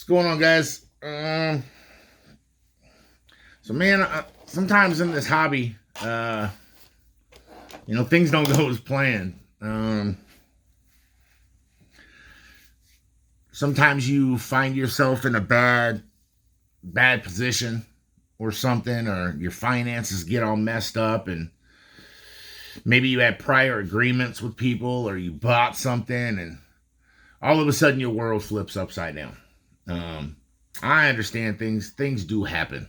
What's going on, guys? So, man, sometimes in this hobby, things don't go as planned. Sometimes you find yourself in a bad position or something, or your finances get all messed up, and maybe you had prior agreements with people, or you bought something, and all of a sudden your world flips upside down. I understand things do happen.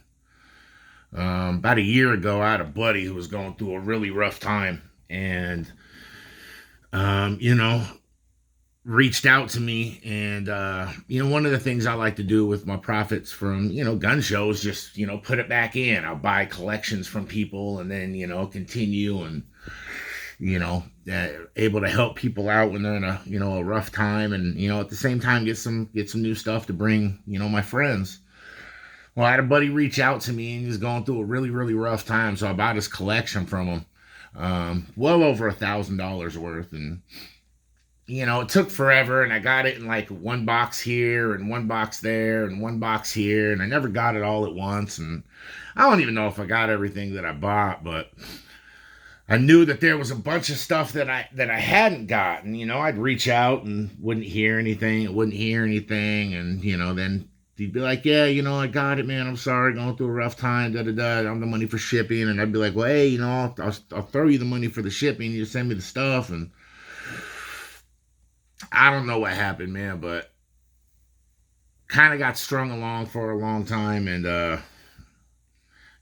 About a year ago, I had a buddy who was going through a really rough time, and um, you know, reached out to me. And one of the things I like to do with my profits from gun shows, just put it back in. I'll buy collections from people, and then continue, and able to help people out when they're in a rough time, and at the same time get some new stuff to bring my friends. Well, I had a buddy reach out to me, and he was going through a really, really rough time. So I bought his collection from him, well over $1,000 worth. And, it took forever. And I got it in like one box here and one box there and one box here. And I never got it all at once. And I don't even know if I got everything that I bought, but I knew that there was a bunch of stuff that I hadn't gotten. I'd reach out and wouldn't hear anything. And, then he'd be like, yeah, I got it, man. I'm sorry, going through a rough time, da-da-da. I'm the money for shipping. And I'd be like, well, hey, I'll throw you the money for the shipping. You send me the stuff. And I don't know what happened, man, but kind of got strung along for a long time. And,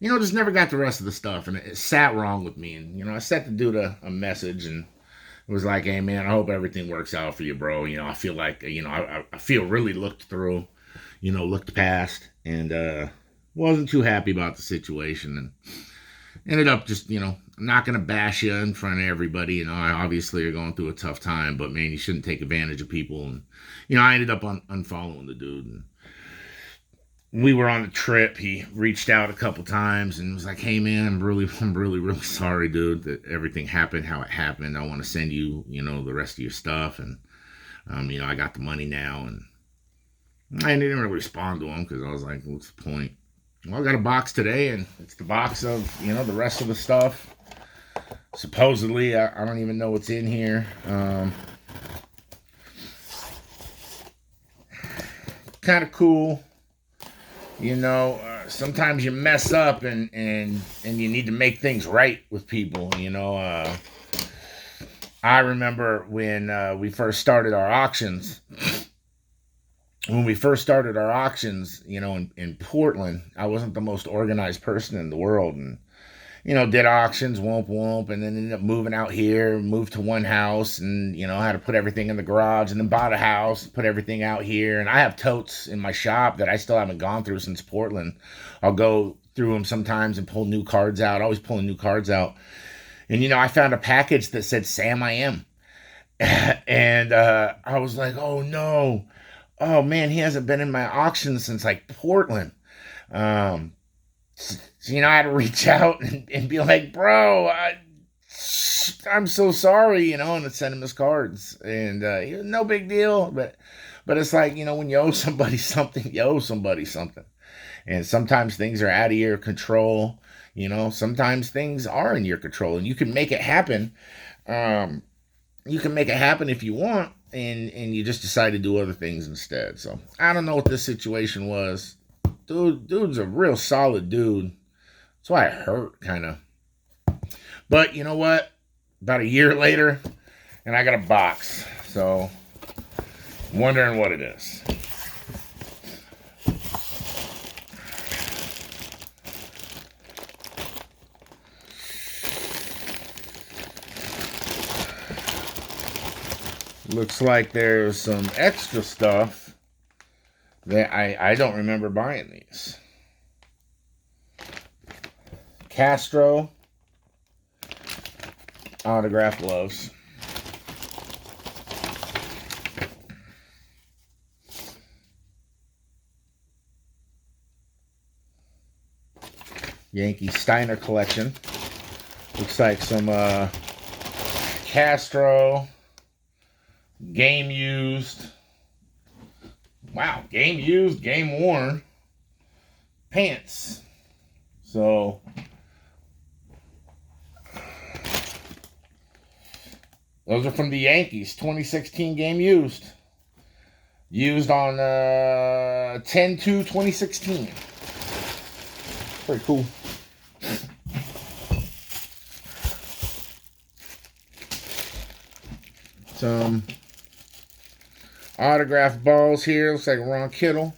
just never got the rest of the stuff. And it sat wrong with me. And, I sent the dude a message, and it was like, hey, man, I hope everything works out for you, bro. I feel like, I feel really looked through. Looked past, and wasn't too happy about the situation, and ended up just, I'm not going to bash you in front of everybody. I obviously are going through a tough time, but man, you shouldn't take advantage of people. And, I ended up unfollowing the dude, and we were on a trip. He reached out a couple times and was like, hey man, I'm really, really sorry, dude, that everything happened how it happened. I want to send you, the rest of your stuff. And, I got the money now. And I didn't really respond to him because I was like, what's the point? Well, I got a box today, and it's the box of, the rest of the stuff. Supposedly, I don't even know what's in here. Kind of cool. Sometimes you mess up and you need to make things right with people. I remember when we first started our auctions. When we first started our auctions, in Portland, I wasn't the most organized person in the world, and, did auctions, whoomp, and then ended up moving out here, moved to one house, and, had to put everything in the garage, and then bought a house, put everything out here. And I have totes in my shop that I still haven't gone through since Portland. I'll go through them sometimes and pull new cards out, always pulling new cards out. And, I found a package that said Sam I Am. And I was like, oh no. Oh man, he hasn't been in my auction since like Portland. So, I had to reach out and be like, bro, I'm so sorry, and send him his cards. And no big deal, but it's like, when you owe somebody something, you owe somebody something. And sometimes things are out of your control. Sometimes things are in your control, and you can make it happen. You can make it happen if you want, and you just decide to do other things instead. So I don't know what this situation was. Dude's a real solid dude. That's why it hurt, kind of. But you know what? About a year later, and I got a box. So I'm wondering what it is. Looks like there's some extra stuff that I don't remember buying these. Castro autograph gloves. Yankee Steiner collection. Looks like some Castro game used Wow, game used, game worn pants. So those are from the Yankees, 2016 game used. Used on 10/2/2016. Pretty cool. Some autographed balls here. Looks like Ron Kittle.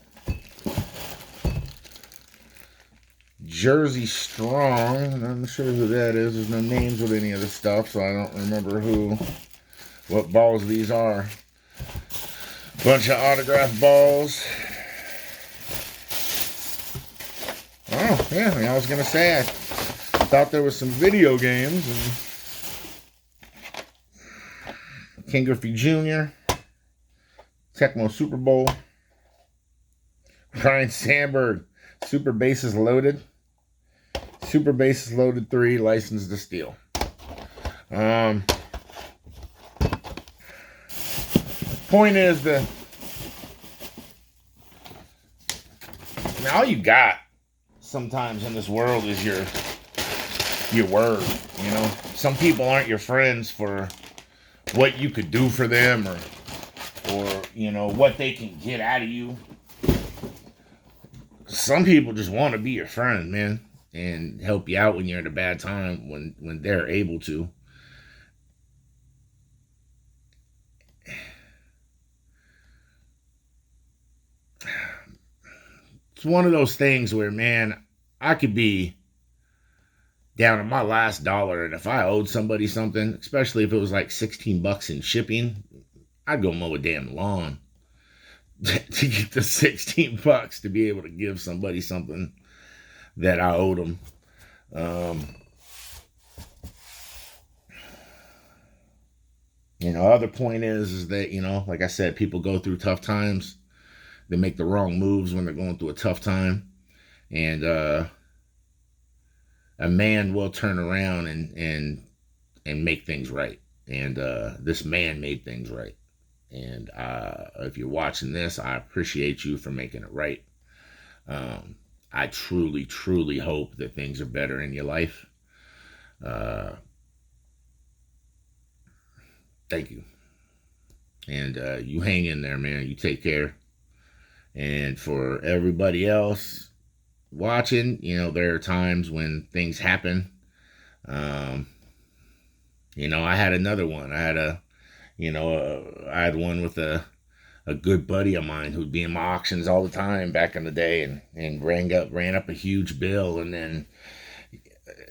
Jersey Strong. I'm not sure who that is. There's no names with any of this stuff, so I don't remember what balls these are. Bunch of autographed balls. Oh, yeah, I was going to say, I thought there was some video games. And Ken Griffey Jr., Tecmo Super Bowl, Ryan Sandberg, Super Bases Loaded, Super Bases Loaded 3, License to Steal. Point is all you got sometimes in this world is your word. You know, some people aren't your friends for what you could do for them or you know what they can get out of you. Some people just want to be your friend, man, and help you out when you're in a bad time when they're able to. It's one of those things where, man, I could be down to my last dollar, and if I owed somebody something, especially if it was like $16 in shipping, I'd go mow a damn lawn to get the $16 to be able to give somebody something that I owed them. You know, other point is that, you know, like I said, people go through tough times. They make the wrong moves when they're going through a tough time. And a man will turn around and make things right. And this man made things right. And if you're watching this, I appreciate you for making it right. I truly, truly hope that things are better in your life. Thank you. And you hang in there, man. You take care. And for everybody else watching, you know, there are times when things happen. You know, I had another one. I had one with a good buddy of mine who'd be in my auctions all the time back in the day and ran up a huge bill. And then,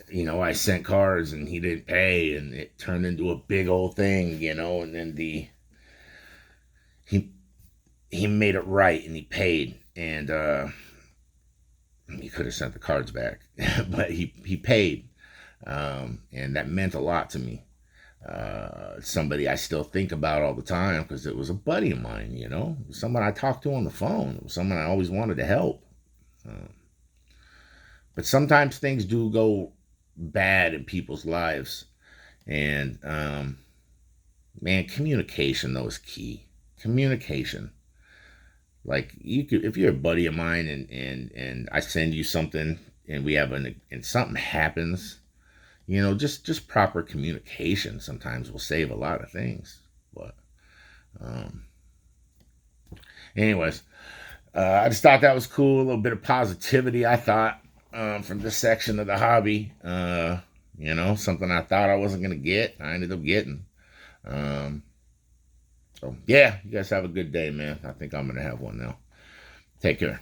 you know, I sent cards and he didn't pay, and it turned into a big old thing, you know, and then he made it right and he paid, and he could have sent the cards back, but he paid, and that meant a lot to me. Somebody I still think about all the time because it was a buddy of mine, you know, someone I talked to on the phone. It was someone I always wanted to help. But sometimes things do go bad in people's lives, and man, communication though is key. Communication. Like, you could, if you're a buddy of mine and I send you something and we have and something happens, you know, just proper communication sometimes will save a lot of things. But anyways, I just thought that was cool. A little bit of positivity, I thought, from this section of the hobby. You know, something I thought I wasn't gonna get, I ended up getting. So yeah, you guys have a good day, man. I think I'm gonna have one now. Take care.